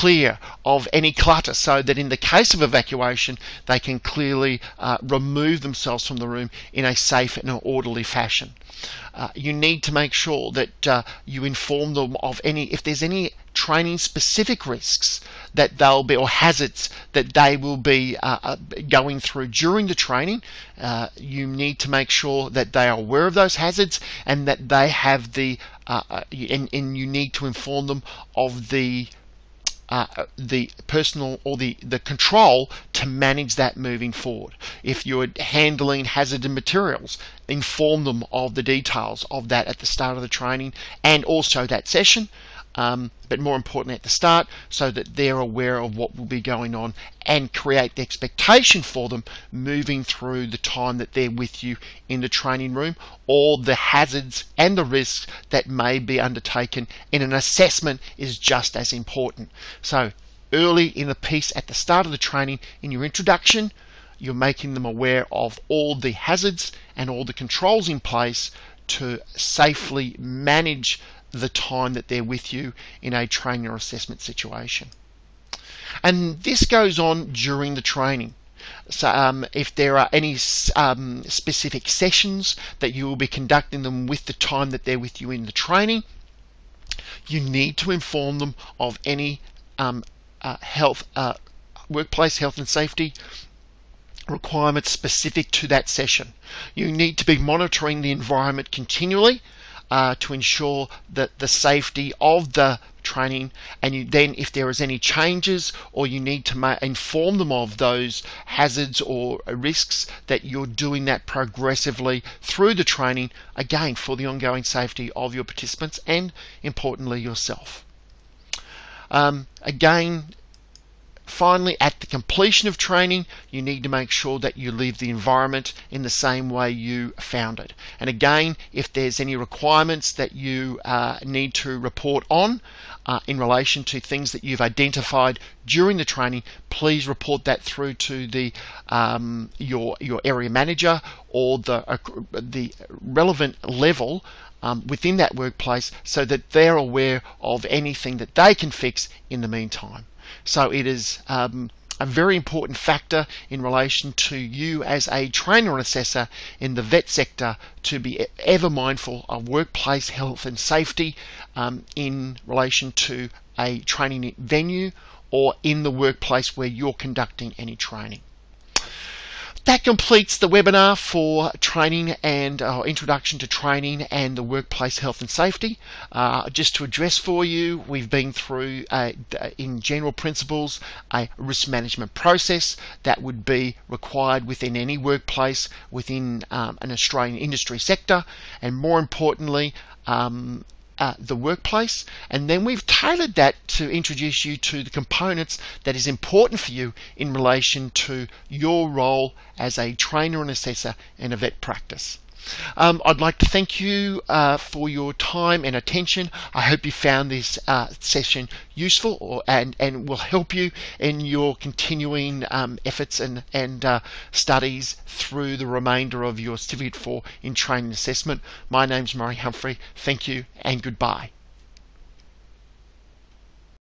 clear of any clutter, so that in the case of evacuation they can clearly remove themselves from the room in a safe and an orderly fashion. You need to make sure that you inform them of if there's any training specific risks that they'll be, or hazards that they will be going through during the training. You need to make sure that they are aware of those hazards, and that they have and you need to inform them of the personal or the control to manage that moving forward. If you're handling hazardous materials, inform them of the details of that at the start of the training and also that session, but more importantly at the start, so that they're aware of what will be going on, and create the expectation for them moving through the time that they're with you in the training room, or the hazards and the risks that may be undertaken in an assessment is just as important. So early in the piece at the start of the training, in your introduction, you're making them aware of all the hazards and all the controls in place to safely manage the time that they're with you in a training or assessment situation. And this goes on during the training. So if there are any specific sessions that you will be conducting them with the time that they're with you in the training, you need to inform them of any workplace health and safety requirements specific to that session. You need to be monitoring the environment continually to ensure that the safety of the training, and then if there is any changes or you need to inform them of those hazards or risks, that you're doing that progressively through the training, again for the ongoing safety of your participants and importantly yourself. Again, finally, at the completion of training, you need to make sure that you leave the environment in the same way you found it. And again, if there's any requirements that you need to report on in relation to things that you've identified during the training, please report that through to the your area manager or the relevant level within that workplace, so that they're aware of anything that they can fix in the meantime. So it is a very important factor in relation to you as a trainer and assessor in the vet sector to be ever mindful of workplace health and safety in relation to a training venue or in the workplace where you're conducting any training. That completes the webinar for training and introduction to training and the workplace health and safety. Just to address for you, we've been through, in general principles, a risk management process that would be required within any workplace within an Australian industry sector, and more importantly, the workplace. And then we've tailored that to introduce you to the components that is important for you in relation to your role as a trainer and assessor in a vet practice. I'd like to thank you for your time and attention. I hope you found this session useful and will help you in your continuing efforts and studies through the remainder of your Certificate 4 in Training Assessment. My name's Murray Humphrey. Thank you and goodbye.